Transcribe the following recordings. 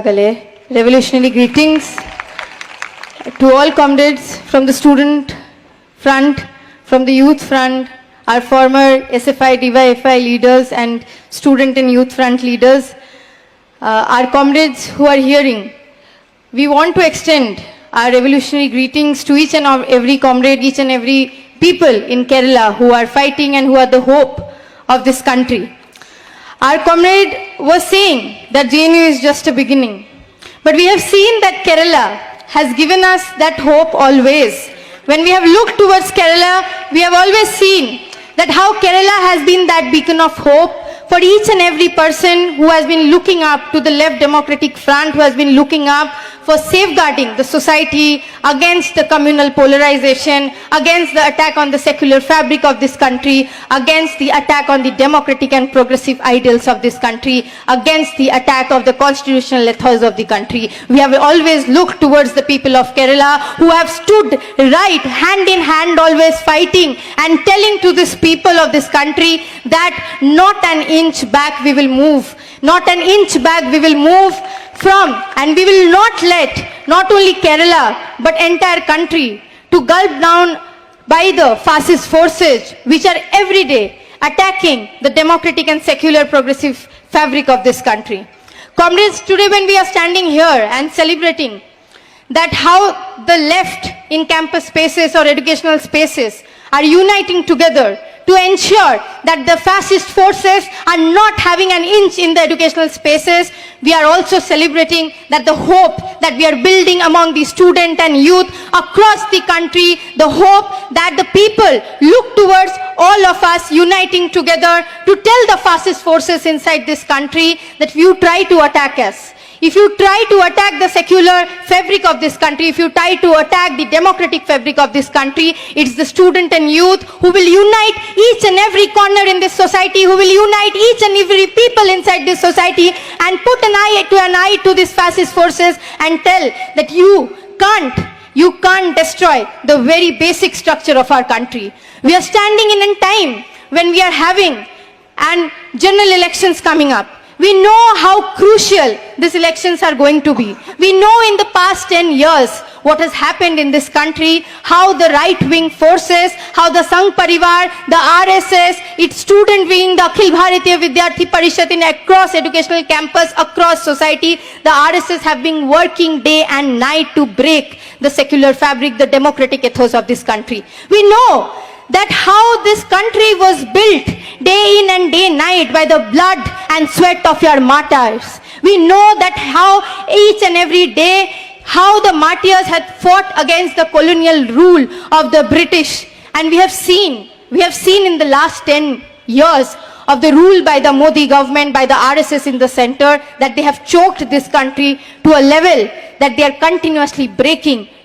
Revolutionary greetings to all comrades from the student front, from the youth front, our former SFI, DYFI leaders and student and youth front leaders, our comrades who are hearing. We want to extend our revolutionary greetings to each and every comrade, each and every people in Kerala who are fighting and who are the hope of this country. Our comrade was saying that JNU is just a beginning. But we have seen that Kerala has given us that hope always. When we have looked towards Kerala, we have always seen that how Kerala has been that beacon of hope for each and every person who has been looking up to the Left Democratic Front, who has been looking up for safeguarding the society against the communal polarization, against the attack on the secular fabric of this country, against the attack on the democratic and progressive ideals of this country, against the attack of the constitutional ethos of the country. We have always looked towards the people of Kerala who have stood right, hand in hand, always fighting and telling to this people of this country that not an inch back we will move. Not an inch back we will move from, and we will not let not only Kerala but entire country to gulp down by the fascist forces which are every day attacking the democratic and secular progressive fabric of this country. Comrades, today when we are standing here and celebrating that how the left in campus spaces or educational spaces are uniting together to ensure that the fascist forces are not having an inch in the educational spaces, we are also celebrating that the hope that we are building among the student and youth across the country, the hope that the people look towards all of us uniting together to tell the fascist forces inside this country that if you try to attack us, if you try to attack the secular fabric of this country, if you try to attack the democratic fabric of this country, it's the student and youth who will unite each and every corner in this society, who will unite each and every people inside this society and put an eye to these fascist forces and tell that you can't destroy the very basic structure of our country. We are standing in a time when we are having general elections coming up. We know how crucial these elections are going to be. We know in the past 10 years what has happened in this country, how the right-wing forces, how the Sangh Parivar, the RSS, its student wing, the Akhil Bharatiya Vidyarthi Parishad in across educational campus, across society, the RSS have been working day and night to break the secular fabric, the democratic ethos of this country. We know that how this country was built day in and day night by the blood and sweat of your martyrs. We know that how each and every day, how the martyrs had fought against the colonial rule of the British. And we have seen in the last 10 years of the rule by the Modi government, by the RSS in the center, that they have choked this country to a level that they are continuously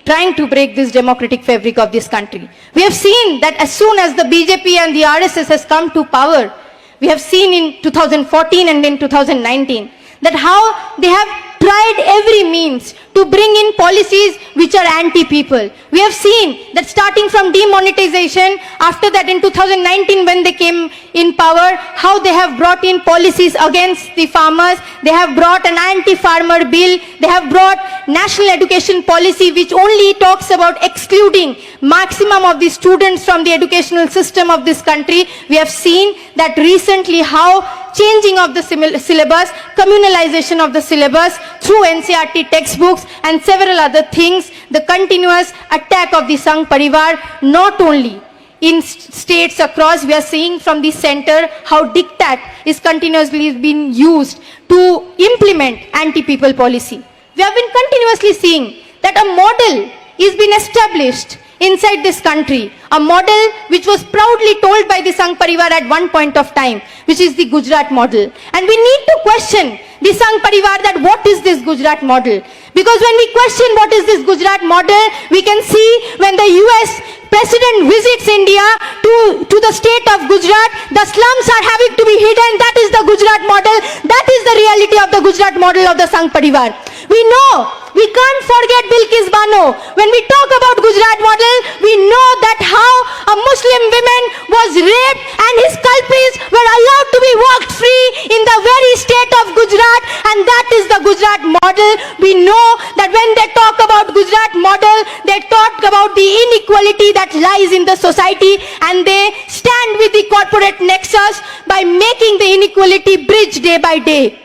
trying to break this democratic fabric of this country. We have seen that as soon as the BJP and the RSS has come to power, we have seen in 2014 and in 2019 that how they have tried every means to bring in policies which are anti-people. We have seen that starting from demonetization, after that in 2019 when they came in power, how they have brought in policies against the farmers. They have brought an anti-farmer bill. They have brought national education policy which only talks about excluding maximum of the students from the educational system of this country. We have seen that recently how changing of the syllabus, communalization of the syllabus through NCERT textbooks and several other things, the continuous attack of the Sangh Parivar, not only in states across, we are seeing from the center how diktat is continuously being used to implement anti-people policy. We have been continuously seeing that a model is being established inside this country, a model which was proudly told by the Sangh Parivar at one point of time, which is the Gujarat model. And we need to question the Sangh Parivar that what is this Gujarat model? Because when we question what is this Gujarat model, we can see when the US President visits India to the state of Gujarat, the slums are having to be hidden. That is the Gujarat model. That is the reality of the Gujarat model of the Sangh Parivar. We know, we can't forget Bilkis Bano. When we talk about Gujarat model, we know that how a Muslim woman was raped and his culprits were allowed to be walked free in the very state of Gujarat, and that is the Gujarat model. We know that when they talk about Gujarat model, they talk about the inequality that lies in the society, and they stand with the corporate nexus by making the inequality bridge day by day.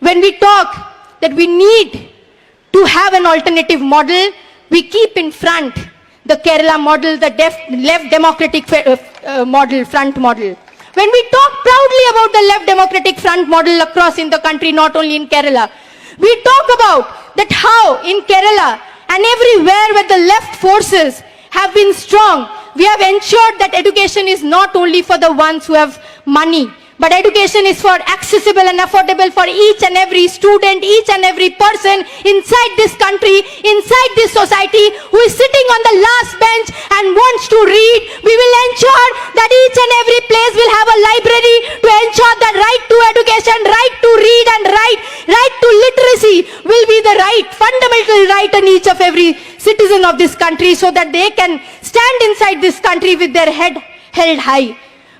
When we talk that we need to have an alternative model, we keep in front the Kerala model, the left democratic model, front model. When we talk proudly about the left democratic front model across in the country, not only in Kerala, we talk about that how in Kerala and everywhere where the left forces have been strong, we have ensured that education is not only for the ones who have money, but education is for accessible and affordable for each and every student, each and every person inside this country, inside this society who is sitting on the last bench and wants to read. We will ensure that each and every place will have a library to ensure that right to education, right to read and right to literacy will be the right, fundamental right on each of every citizen of this country, so that they can stand inside this country with their head held high.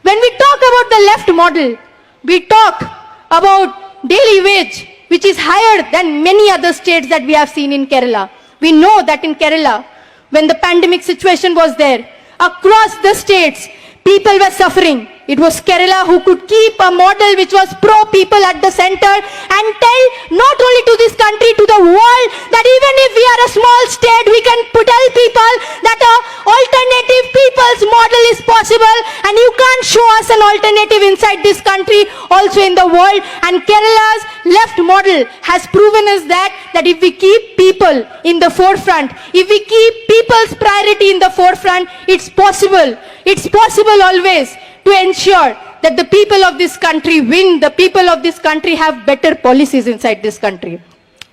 When we talk about the left model, we talk about daily wage, which is higher than many other states that we have seen in Kerala. We know that in Kerala, when the pandemic situation was there, across the states, people were suffering. It was Kerala who could keep a model which was pro-people at the center and tell not only to this country, to the world, that even if we are a small state, we can tell people that an alternative people's model is possible, and you can't show us an alternative inside this country, also in the world. And Kerala's left model has proven us that if we keep people in the forefront, if we keep people's priority in the forefront, it's possible. It's possible always to ensure that the people of this country win, the people of this country have better policies inside this country.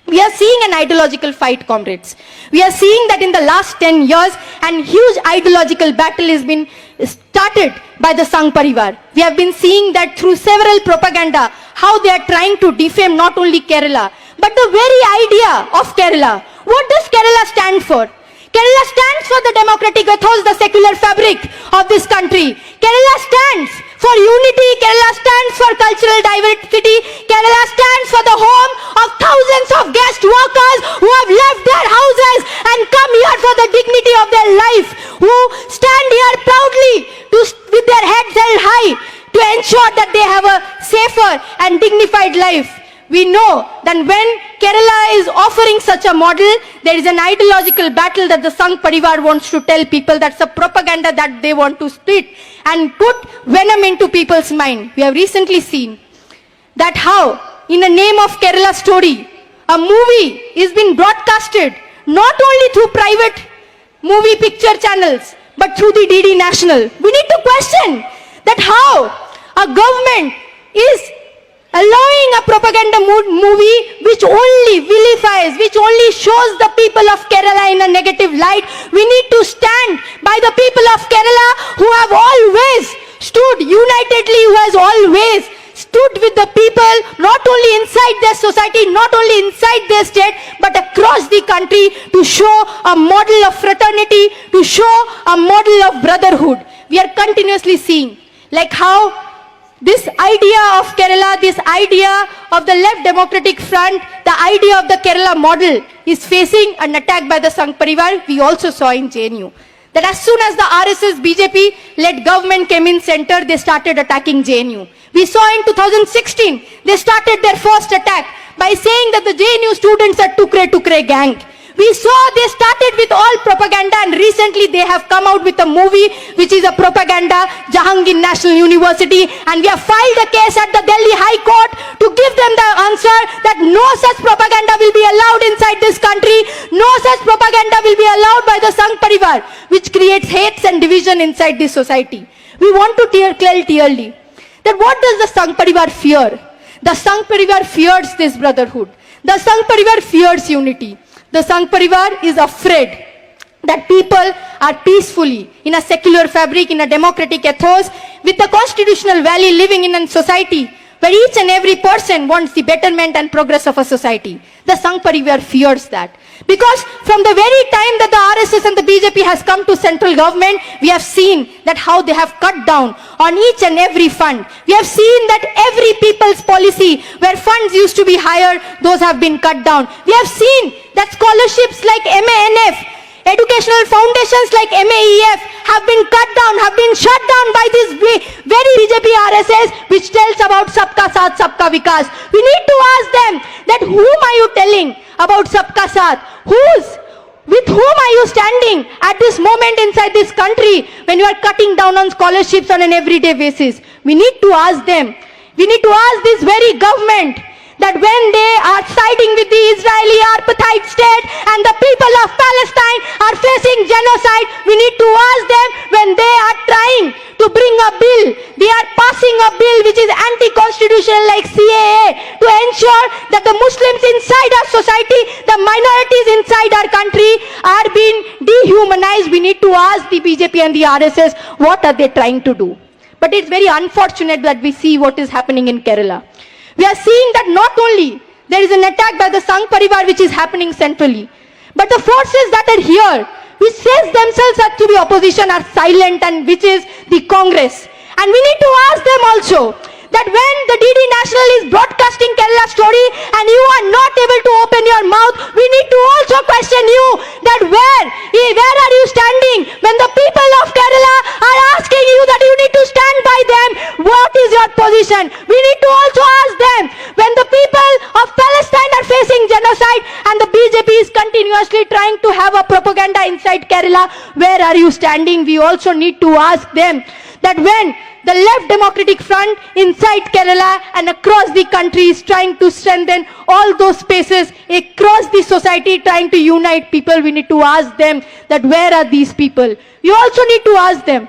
We are seeing an ideological fight, comrades. We are seeing that in the last 10 years, an huge ideological battle has been started by the Sangh Parivar. We have been seeing that through several propaganda, how they are trying to defame not only Kerala, but the very idea of Kerala. What does Kerala stand for? Kerala stands for the democratic ethos, the secular fabric of this country. Kerala stands for unity. Kerala stands for cultural diversity. Kerala stands for the home of thousands of guest workers who have left their houses and come here for the dignity of their life, who stand here proudly with their heads held high to ensure that they have a safer and dignified life. We know that when Kerala is offering such a model, there is an ideological battle that the Sangh Parivar wants to tell people. That's a propaganda that they want to split and put venom into people's mind. We have recently seen that how, in the name of Kerala story, a movie is being broadcasted not only through private movie picture channels, but through the DD National. We need to question that how a government is allowing a propaganda movie which only vilifies, which only shows the people of Kerala in a negative light. We need to stand by the people of Kerala who have always stood unitedly, who has always stood with the people, not only inside their society, not only inside their state, but across the country, to show a model of fraternity, to show a model of brotherhood. We are continuously seeing like how this idea of Kerala, this idea of the left democratic front, the idea of the Kerala model is facing an attack by the Sangh Parivar. We also saw in JNU that as soon as the RSS BJP-led government came in center, they started attacking JNU. We saw in 2016, they started their first attack by saying that the JNU students are Tukre gang. We saw they started with all propaganda, and recently they have come out with a movie which is a propaganda, Jahangir National University, and we have filed a case at the Delhi High Court to give them the answer that no such propaganda will be allowed inside this country, no such propaganda will be allowed by the Sangh Parivar, which creates hates and division inside this society. We want to tell clearly that what does the Sangh Parivar fear? The Sangh Parivar fears this brotherhood. The Sangh Parivar fears unity. The Sangh Parivar is afraid that people are peacefully in a secular fabric, in a democratic ethos, with a constitutional value living in a society where each and every person wants the betterment and progress of a society. The Sangh Parivar fears that. Because from the very time that the RSS and the BJP has come to central government, we have seen that how they have cut down on each and every fund. We have seen that every people's policy where funds used to be higher, those have been cut down. We have seen that scholarships like MANF, educational foundations like MAEF have been cut down, have been shut down by this very BJP RSS which tells about Sabka Saath, Sabka Vikas. We need to ask them that whom are you telling about Sabka Saath? With whom are you standing at this moment inside this country when you are cutting down on scholarships on an everyday basis? We need to ask them. We need to ask this very government that when they are siding with the Israeli apartheid state and the people of Palestine are facing genocide, we need to ask them when they are trying to bring a bill, they are passing a bill which is anti-constitutional like CAA to ensure that the Muslims inside our society, the minorities inside our country are being dehumanized. We need to ask the BJP and the RSS what are they trying to do. But it's very unfortunate that we see what is happening in Kerala. We are seeing that not only there is an attack by the Sangh Parivar which is happening centrally, but the forces that are here, which says themselves as to be opposition, are silent, and which is the Congress. And we need to ask them also that when the DD National is broadcasting Kerala story and you are not able to open your mouth, we need to also question you that where are you standing when the people of Kerala are asking you that you need to stand by them? What is your position? We need to also ask them when the people of Palestine are facing genocide and the BJP is continuously trying to have a propaganda inside Kerala, where are you standing? We also need to ask them that when the Left Democratic Front inside Kerala and across the country is trying to strengthen all those spaces across the society, trying to unite people, we need to ask them that where are these people? We also need to ask them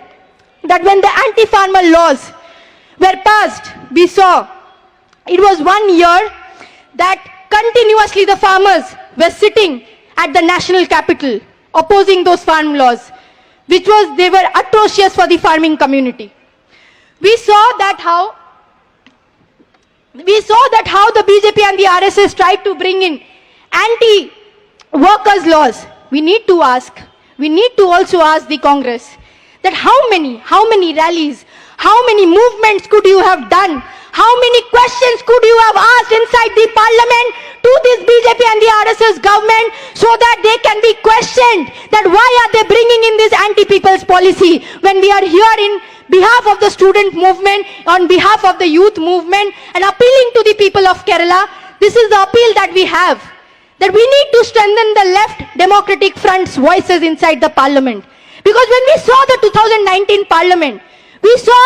that when the anti-farmer laws were passed, we saw it was 1 year that continuously the farmers were sitting at the national capital opposing those farm laws, they were atrocious for the farming community. We saw that how the BJP and the RSS tried to bring in anti-workers laws. We need to also ask the Congress that how many rallies, how many movements could you have done? How many questions could you have asked inside the parliament to this BJP and the RSS government so that they can be questioned that why are they bringing in this anti-people's policy when we are here in behalf of the student movement, on behalf of the youth movement, and appealing to the people of Kerala? This is the appeal that we have, that we need to strengthen the Left Democratic Front's voices inside the parliament. Because when we saw the 2019 parliament, we saw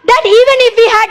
that even if we had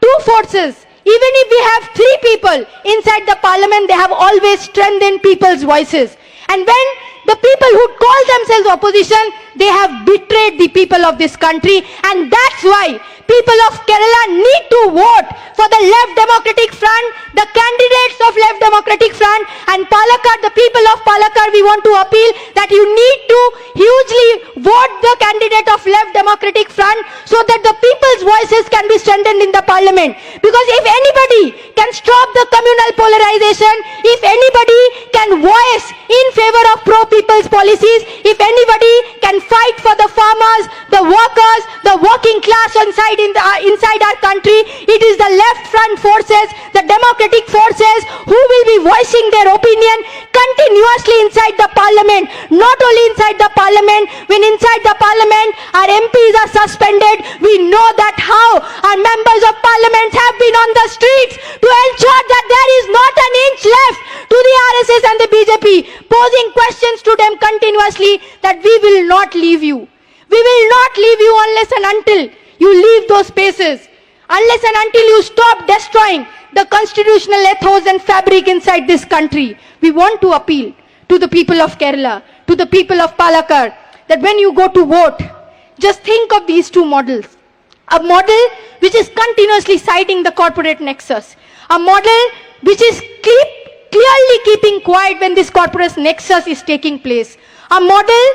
two forces, even if we have three people inside the parliament, they have always strengthened people's voices. And when the people who call themselves opposition, they have betrayed the people of this country, and that's why people of Kerala need to vote for the Left Democratic Front, the candidates of Left Democratic Front, and Palakkad, the people of Palakkad, we want to appeal that you need to hugely vote the candidate of Left Democratic Front so that the people's voices can be strengthened in the parliament. Because if anybody can stop the communal polarization, if anybody can voice in favor of pro-people's policies, if anybody can fight for the farmers, the workers, the working class inside our country, it is the left front forces, the democratic forces who will be voicing their opinion continuously inside the parliament. Not only inside the parliament, when inside the parliament our MPs are suspended, we know that how our members of parliament have been on the streets to ensure that there is not an inch left to the RSS and the BJP, posing questions to them continuously that we will not leave you. We will not leave you unless and until you leave those spaces, unless and until you stop destroying the constitutional ethos and fabric inside this country. We want to appeal to the people of Kerala, to the people of Palakkad, that when you go to vote, just think of these two models. A model which is continuously citing the corporate nexus. A model which is clearly keeping quiet when this corporate nexus is taking place. A model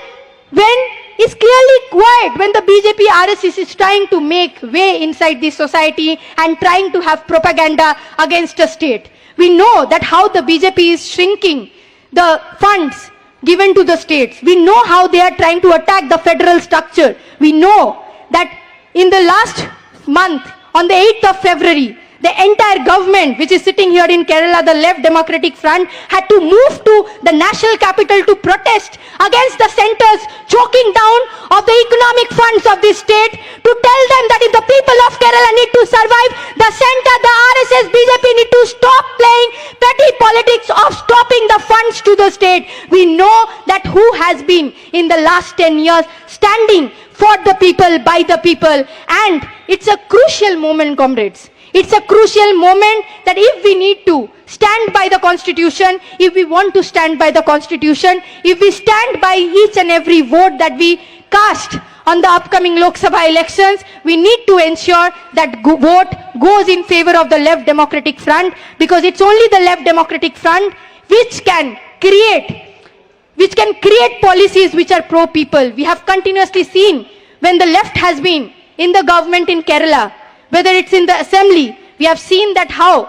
when is clearly quiet when the BJP RSS is trying to make way inside the society and trying to have propaganda against a state. We know that how the BJP is shrinking the funds given to the states. We know how they are trying to attack the federal structure. We know that in the last month, on the 8th of February, the entire government, which is sitting here in Kerala, the Left Democratic Front, had to move to the national capital to protest against the center's choking down of the economic funds of the state, to tell them that if the people of Kerala need to survive, the center, the RSS, BJP need to stop playing petty politics of stopping the funds to the state. We know that who has been in the last 10 years standing for the people, by the people, and it's a crucial moment, comrades. It's a crucial moment that if we need to stand by the Constitution, if we want to stand by the Constitution, if we stand by each and every vote that we cast on the upcoming Lok Sabha elections, we need to ensure that vote goes in favor of the Left Democratic Front, because it's only the Left Democratic Front which can create policies which are pro-people. We have continuously seen when the left has been in the government in Kerala, whether it's in the assembly, we have seen that how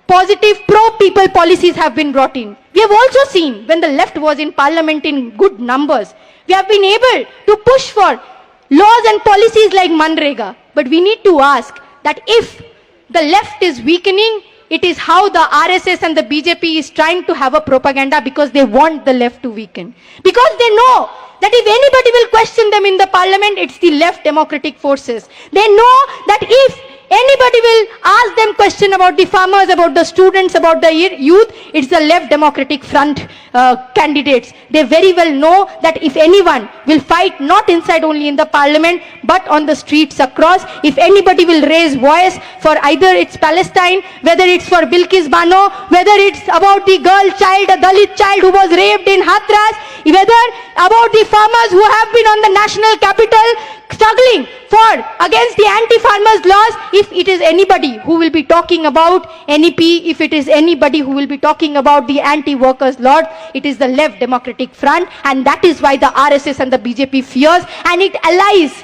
positive pro-people policies have been brought in. We have also seen when the left was in parliament in good numbers, we have been able to push for laws and policies like Manrega. But we need to ask that if the left is weakening, it is how the RSS and the BJP is trying to have a propaganda, because they want the left to weaken. Because they know that if anybody will question them in the parliament, it's the left democratic forces. They know that if anybody will ask them question about the farmers, about the students, about the youth, it's the Left Democratic Front candidates. They very well know that if anyone will fight not inside only in the parliament but on the streets across, if anybody will raise voice for either it's Palestine, whether it's for Bilkis Bano, whether it's about the girl child, a Dalit child who was raped in Hathras, whether about the farmers who have been on the national capital struggling for against the anti-farmers laws, if it is anybody who will be talking about NEP, if it is anybody who will be talking about the anti-workers law, it is the Left Democratic Front, and that is why the RSS and the BJP fears, and its allies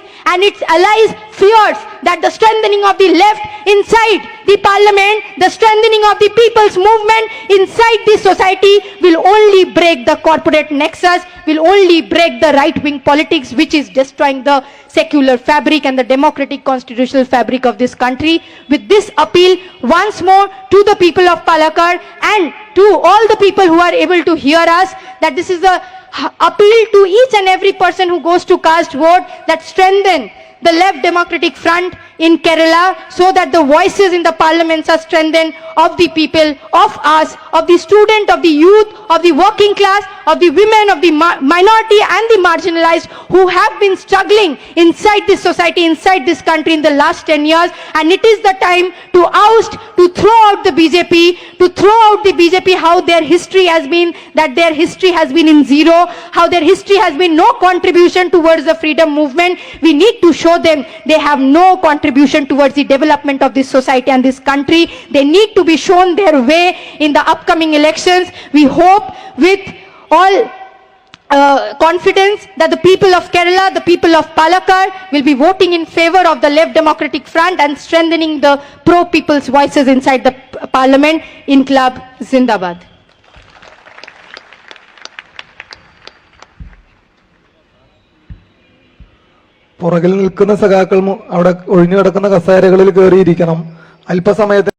fears that the strengthening of the left inside the parliament, the strengthening of the people's movement inside this society will only break the corporate nexus, will only break the right-wing politics which is destroying the secular fabric and the democratic constitutional fabric of this country. With this appeal once more to the people of Palakkad and to all the people who are able to hear us, that this is a appeal to each and every person who goes to cast vote, that strengthen the Left Democratic Front in Kerala, so that the voices in the parliaments are strengthened of the people, of us, of the student, of the youth, of the working class, of the women, of the minority and the marginalized who have been struggling inside this society, inside this country in the last 10 years. And it is the time to oust, to throw out the BJP, how their history has been, that their history has been in zero, how their history has been no contribution towards the freedom movement. We need to show them they have no contribution towards the development of this society and this country. They need to be shown their way in the upcoming elections. We hope with all confidence that the people of Kerala, the people of Palakkad will be voting in favor of the Left Democratic Front and strengthening the pro-people's voices inside the parliament. Inqilab Zindabad. പുറകിൽ നിൽക്കുന്ന സഖാക്കൾ അവിടെ ഒഴിഞ്ഞു കിടക്കുന്ന കസേരകളിൽ കയറിയിരിക്കണം. അല്പസമയത്തിന്